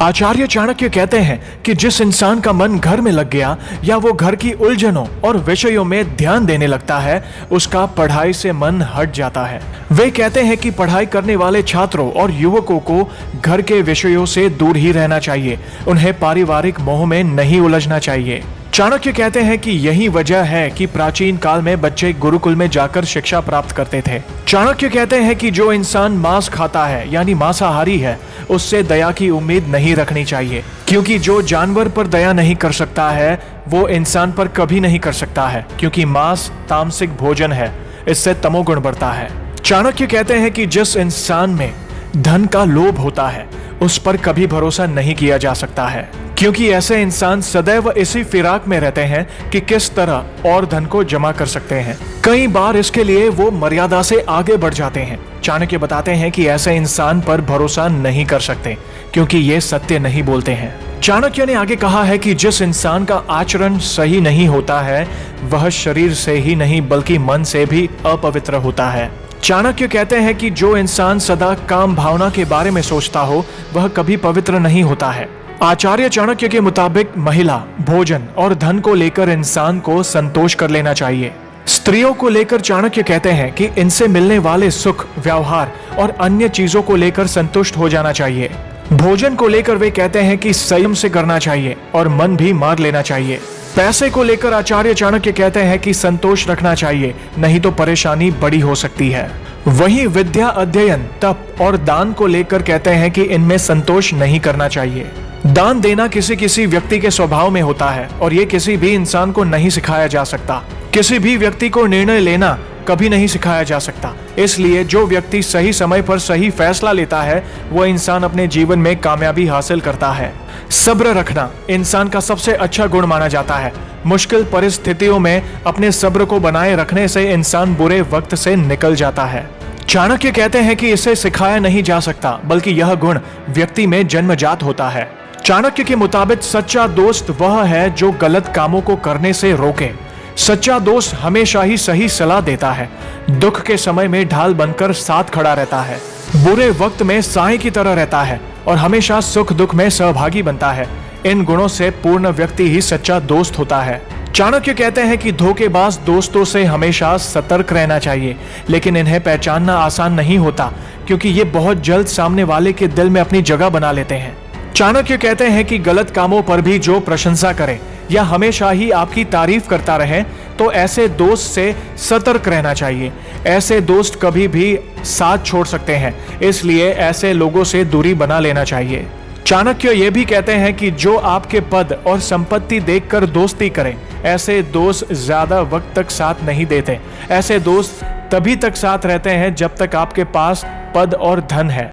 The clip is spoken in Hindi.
आचार्य चाणक्य कहते हैं कि जिस इंसान का मन घर में लग गया या वो घर की उलझनों और विषयों में ध्यान देने लगता है, उसका पढ़ाई से मन हट जाता है। वे कहते हैं कि पढ़ाई करने वाले छात्रों और युवकों को घर के विषयों से दूर ही रहना चाहिए, उन्हें पारिवारिक मोह में नहीं उलझना चाहिए। चाणक्य कहते हैं कि यही वजह है कि प्राचीन काल में बच्चे गुरुकुल में जाकर शिक्षा प्राप्त करते थे। चाणक्य कहते हैं कि जो इंसान मांस खाता है यानी मांसाहारी है, उससे दया की उम्मीद नहीं रखनी चाहिए, क्योंकि जो जानवर पर दया नहीं कर सकता है वो इंसान पर कभी नहीं कर सकता है, क्योंकि मांस तामसिक भोजन है, इससे तमोगुण बढ़ता है। चाणक्य कहते हैं कि जिस इंसान में धन का लोभ होता है उस पर कभी भरोसा नहीं किया जा सकता है, क्योंकि ऐसे इंसान सदैव इसी फिराक में रहते हैं कि किस तरह और धन को जमा कर सकते हैं। कई बार इसके लिए वो मर्यादा से आगे बढ़ जाते हैं। चाणक्य बताते हैं कि ऐसे इंसान पर भरोसा नहीं कर सकते, क्योंकि ये सत्य नहीं बोलते हैं। चाणक्य ने आगे कहा है कि जिस इंसान का आचरण सही नहीं होता है वह शरीर से ही नहीं बल्कि मन से भी अपवित्र होता है। चाणक्य कहते हैं कि जो इंसान सदा काम भावना के बारे में सोचता हो वह कभी पवित्र नहीं होता है। आचार्य चाणक्य के मुताबिक महिला, भोजन और धन को लेकर इंसान को संतोष कर लेना चाहिए। स्त्रियों को लेकर चाणक्य कहते हैं कि इनसे मिलने वाले सुख, व्यवहार और अन्य चीजों को लेकर संतुष्ट हो जाना चाहिए। भोजन को लेकर वे कहते हैं कि संयम से करना चाहिए और मन भी मार लेना चाहिए। पैसे को लेकर आचार्य चाणक्य कहते हैं कि संतोष रखना चाहिए, नहीं तो परेशानी बड़ी हो सकती है। वहीं विद्या, अध्ययन, तप और दान को लेकर कहते हैं कि इनमें संतोष नहीं करना चाहिए। दान देना किसी किसी व्यक्ति के स्वभाव में होता है और ये किसी भी इंसान को नहीं सिखाया जा सकता। किसी भी व्यक्ति को निर्णय लेना कभी नहीं सिखाया जा सकता। इसलिए जो व्यक्ति सही समय पर सही फैसला लेता है वो इंसान अपने जीवन में कामयाबी हासिल करता है। सब्र रखना इंसान का सबसे अच्छा गुण माना जाता है। मुश्किल परिस्थितियों में अपने सब्र को बनाए रखने से इंसान बुरे वक्त से निकल जाता है। चाणक्य कहते हैं कि इसे सिखाया नहीं जा सकता, बल्कि यह गुण व्यक्ति में जन्मजात होता है। चाणक्य के मुताबिक सच्चा दोस्त वह है जो गलत कामों को करने से रोके। सच्चा दोस्त हमेशा ही सही सलाह देता है, दुख के समय में ढाल बनकर साथ खड़ा रहता है, बुरे वक्त में साए की तरह रहता है और हमेशा सुख दुख में सहभागी बनता है। इन गुणों से पूर्ण व्यक्ति ही सच्चा दोस्त होता है। चाणक्य कहते हैं कि धोखेबाज दोस्तों से हमेशा सतर्क रहना चाहिए, लेकिन इन्हें पहचानना आसान नहीं होता, क्योंकि ये बहुत जल्द सामने वाले के दिल में अपनी जगह बना लेते हैं। चाणक्य कहते हैं कि गलत कामों पर भी जो प्रशंसा करे या हमेशा ही आपकी तारीफ करता रहे, तो ऐसे दोस्त से सतर्क रहना चाहिए। ऐसे दोस्त कभी भी साथ छोड़ सकते हैं, इसलिए ऐसे लोगों से दूरी बना लेना चाहिए। चाणक्य ये भी कहते हैं कि जो आपके पद और संपत्ति देखकर दोस्ती करें, ऐसे दोस्त ज्यादा वक्त तक साथ नहीं देते। ऐसे दोस्त तभी तक साथ रहते हैं जब तक आपके पास पद और धन है।